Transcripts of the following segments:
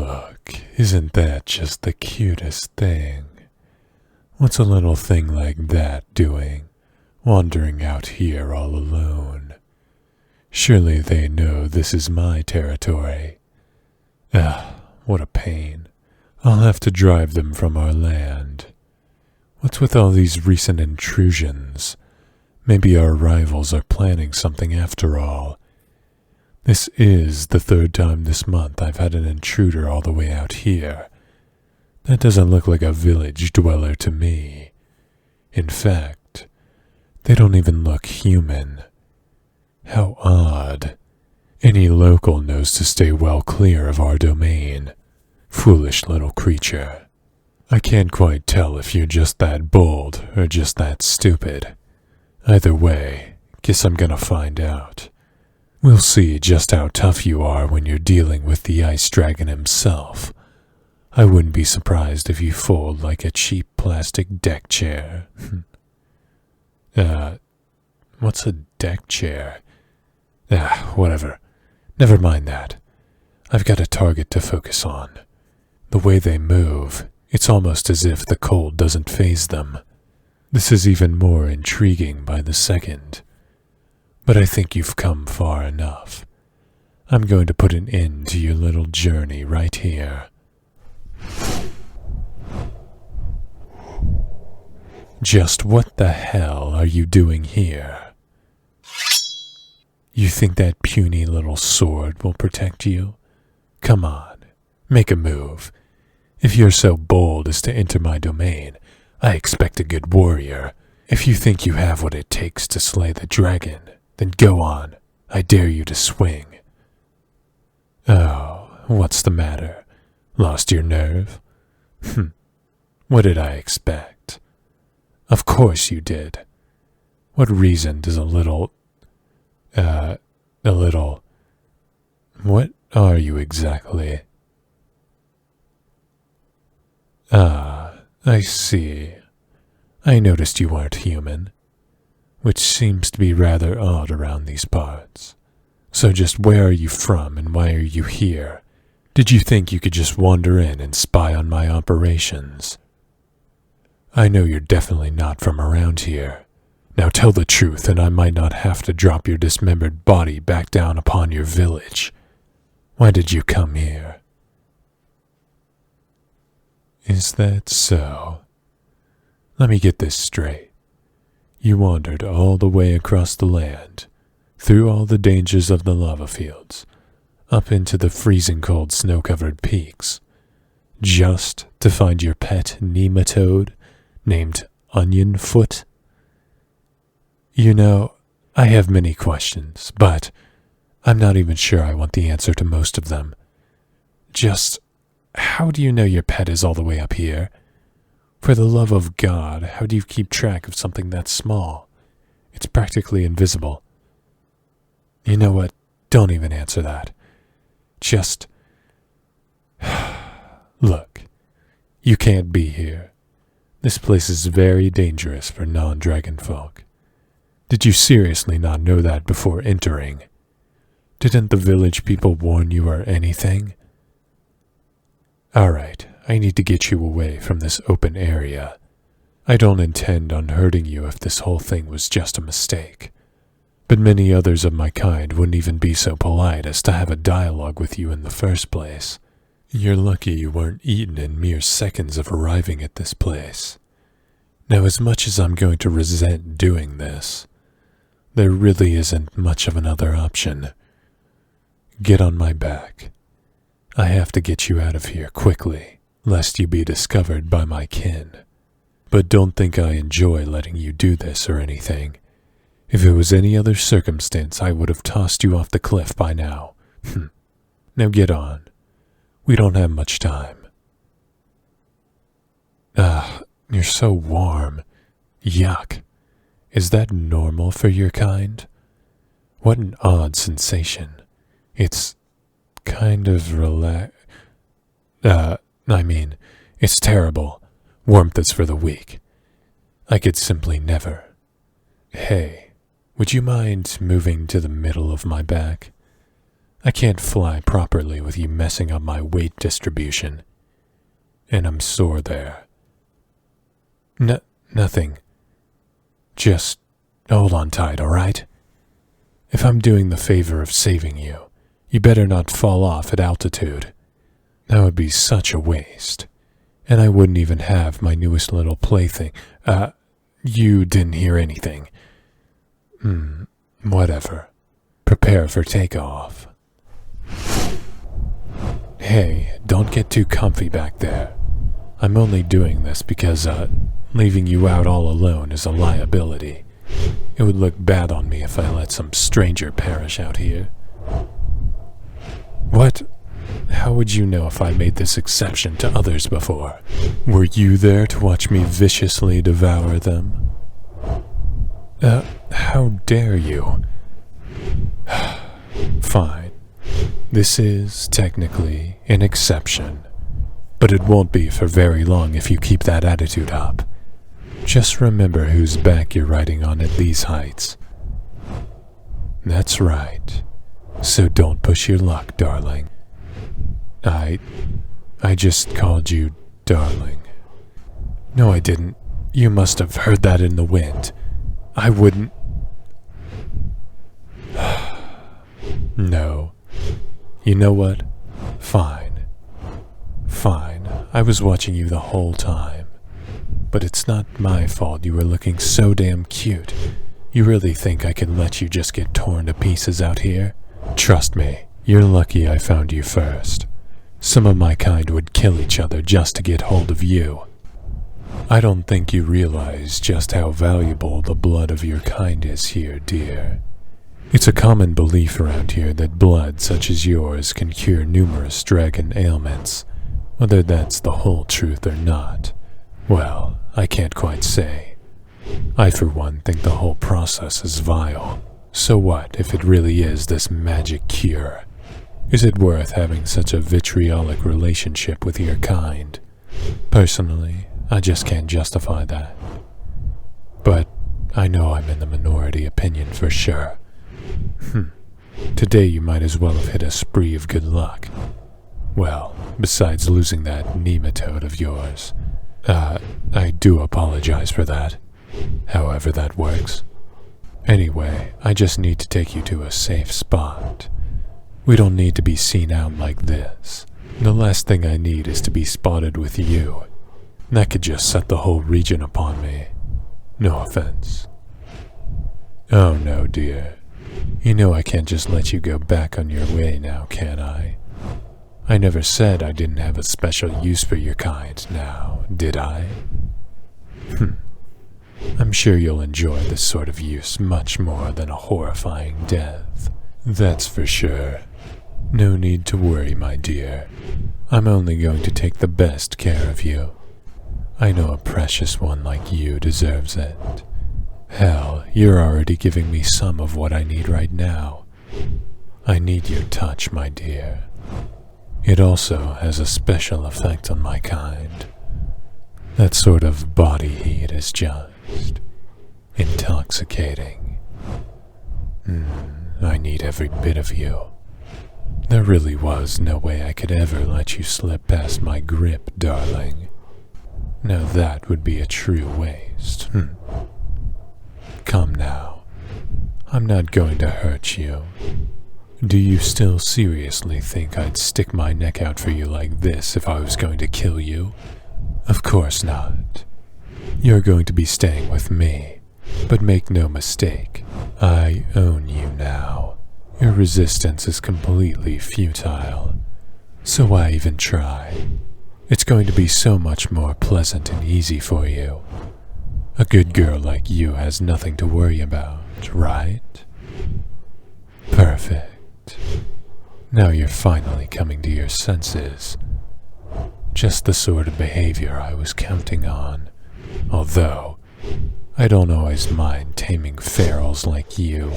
Look, isn't that just the cutest thing? What's a little thing like that doing, wandering out here all alone? Surely they know this is my territory. What a pain. I'll have to drive them from our land. What's with all these recent intrusions? Maybe our rivals are planning something after all. This is the third time this month I've had an intruder all the way out here. That doesn't look like a village dweller to me. In fact, they don't even look human. How odd. Any local knows to stay well clear of our domain. Foolish little creature. I can't quite tell if you're just that bold or just that stupid. Either way, guess I'm gonna find out. We'll see just how tough you are when you're dealing with the ice dragon himself. I wouldn't be surprised if you fold like a cheap plastic deck chair. What's a deck chair? Whatever. Never mind that. I've got a target to focus on. The way they move, it's almost as if the cold doesn't faze them. This is even more intriguing by the second. But I think you've come far enough. I'm going to put an end to your little journey right here. Just what the hell are you doing here? You think that puny little sword will protect you? Come on, make a move. If you're so bold as to enter my domain, I expect a good warrior. If you think you have what it takes to slay the dragon, then go on. I dare you to swing. Oh, what's the matter? Lost your nerve? What did I expect? Of course you did. What reason does a little... What are you exactly? I see. I noticed you weren't human, which seems to be rather odd around these parts. So just where are you from and why are you here? Did you think you could just wander in and spy on my operations? I know you're definitely not from around here. Now tell the truth and I might not have to drop your dismembered body back down upon your village. Why did you come here? Is that so? Let me get this straight. You wandered all the way across the land, through all the dangers of the lava fields, up into the freezing cold snow-covered peaks, just to find your pet nematode named Onion Foot? You know, I have many questions, but I'm not even sure I want the answer to most of them. Just, how do you know your pet is all the way up here? For the love of God, how do you keep track of something that small? It's practically invisible. You know what? Don't even answer that. Just... Look, you can't be here. This place is very dangerous for non-dragon folk. Did you seriously not know that before entering? Didn't the village people warn you or anything? Alright, I need to get you away from this open area. I don't intend on hurting you if this whole thing was just a mistake. But many others of my kind wouldn't even be so polite as to have a dialogue with you in the first place. You're lucky you weren't eaten in mere seconds of arriving at this place. Now, as much as I'm going to resent doing this, there really isn't much of another option. Get on my back. I have to get you out of here quickly, lest you be discovered by my kin. But don't think I enjoy letting you do this or anything. If it was any other circumstance, I would have tossed you off the cliff by now. Now get on. We don't have much time. You're so warm. Yuck. Is that normal for your kind? What an odd sensation. It's kind of it's terrible. Warmth is for the weak. I could simply never. Hey, would you mind moving to the middle of my back? I can't fly properly with you messing up my weight distribution. And I'm sore there. Nothing. Just hold on tight, alright? If I'm doing the favor of saving you, you better not fall off at altitude. That would be such a waste. And I wouldn't even have my newest little plaything. You didn't hear anything. Whatever. Prepare for takeoff. Hey, don't get too comfy back there. I'm only doing this because, leaving you out all alone is a liability. It would look bad on me if I let some stranger perish out here. What? How would you know if I made this exception to others before? Were you there to watch me viciously devour them? How dare you? Fine. This is, technically, an exception. But it won't be for very long if you keep that attitude up. Just remember whose back you're riding on at these heights. That's right. So don't push your luck, darling. I just called you darling. No, I didn't. You must have heard that in the wind. I wouldn't. No. You know what? Fine. I was watching you the whole time. But it's not my fault you were looking so damn cute. You really think I can let you just get torn to pieces out here? Trust me, you're lucky I found you first. Some of my kind would kill each other just to get hold of you. I don't think you realize just how valuable the blood of your kind is here, dear. It's a common belief around here that blood such as yours can cure numerous dragon ailments. Whether that's the whole truth or not, well, I can't quite say. I, for one, think the whole process is vile. So what if it really is this magic cure? Is it worth having such a vitriolic relationship with your kind? Personally, I just can't justify that. But I know I'm in the minority opinion for sure. Today you might as well have hit a spree of good luck. Well, besides losing that nematode of yours. I do apologize for that. However that works. Anyway, I just need to take you to a safe spot. We don't need to be seen out like this. The last thing I need is to be spotted with you. That could just set the whole region upon me. No offense. Oh no, dear. You know I can't just let you go back on your way now, can I? I never said I didn't have a special use for your kind now, did I? I'm sure you'll enjoy this sort of use much more than a horrifying death. That's for sure. No need to worry, my dear. I'm only going to take the best care of you. I know a precious one like you deserves it. Hell, you're already giving me some of what I need right now. I need your touch, my dear. It also has a special effect on my kind. That sort of body heat is just intoxicating. I need every bit of you. There really was no way I could ever let you slip past my grip, darling. Now that would be a true waste. Come now. I'm not going to hurt you. Do you still seriously think I'd stick my neck out for you like this if I was going to kill you? Of course not. You're going to be staying with me, but make no mistake, I own you now. Your resistance is completely futile. So why even try? It's going to be so much more pleasant and easy for you. A good girl like you has nothing to worry about, right? Perfect. Now you're finally coming to your senses. Just the sort of behavior I was counting on. Although, I don't always mind taming ferals like you.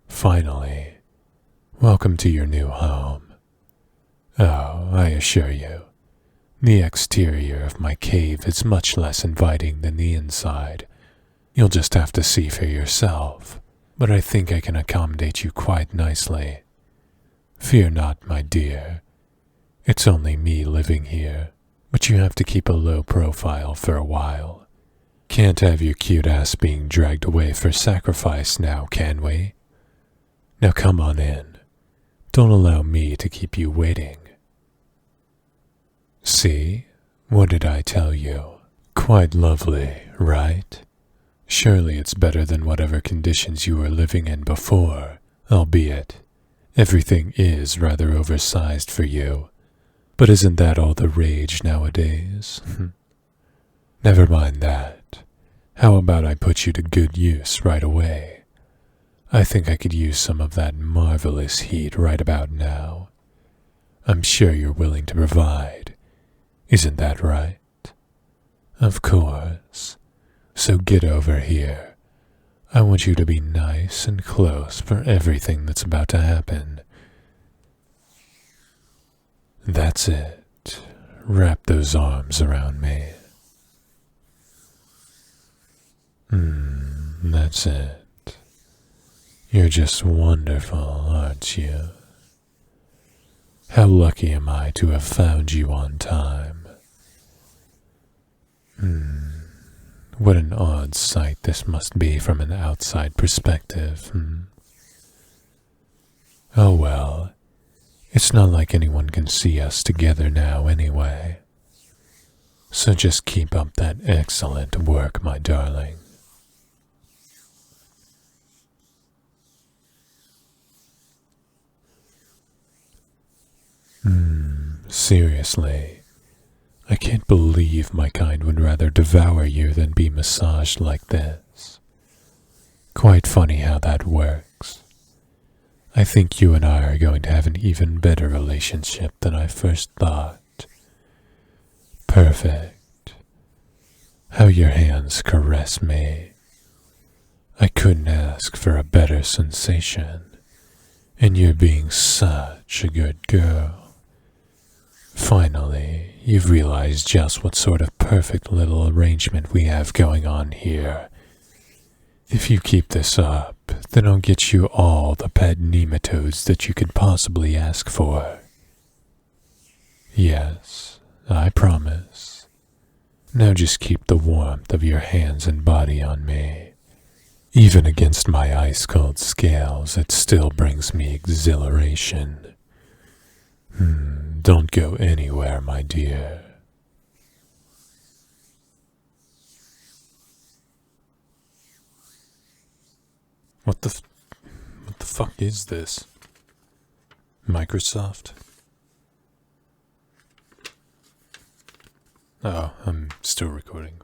Finally, welcome to your new home. Oh, I assure you, the exterior of my cave is much less inviting than the inside. You'll just have to see for yourself. but I think I can accommodate you quite nicely. Fear not, my dear. It's only me living here, but you have to keep a low profile for a while. Can't have your cute ass being dragged away for sacrifice now, can we? Now come on in. Don't allow me to keep you waiting. See? What did I tell you? Quite lovely, right? Surely it's better than whatever conditions you were living in before, albeit everything is rather oversized for you. But isn't that all the rage nowadays? Never mind that. How about I put you to good use right away? I think I could use some of that marvelous heat right about now. I'm sure you're willing to provide. Isn't that right? Of course. So get over here. I want you to be nice and close for everything that's about to happen. That's it. Wrap those arms around me. That's it. You're just wonderful, aren't you? How lucky am I to have found you on time. What an odd sight this must be from an outside perspective. Oh well, it's not like anyone can see us together now anyway. So just keep up that excellent work, my darling. Seriously, I can't believe my kind would rather devour you than be massaged like this. Quite funny how that works. I think you and I are going to have an even better relationship than I first thought. Perfect. How your hands caress me. I couldn't ask for a better sensation. And you're being such a good girl. Finally, you've realized just what sort of perfect little arrangement we have going on here. If you keep this up, then I'll get you all the pet nematodes that you could possibly ask for. Yes, I promise. Now just keep the warmth of your hands and body on me. Even against my ice-cold scales, it still brings me exhilaration. Don't go anywhere, my dear. What the fuck is this? Microsoft? Oh, I'm still recording.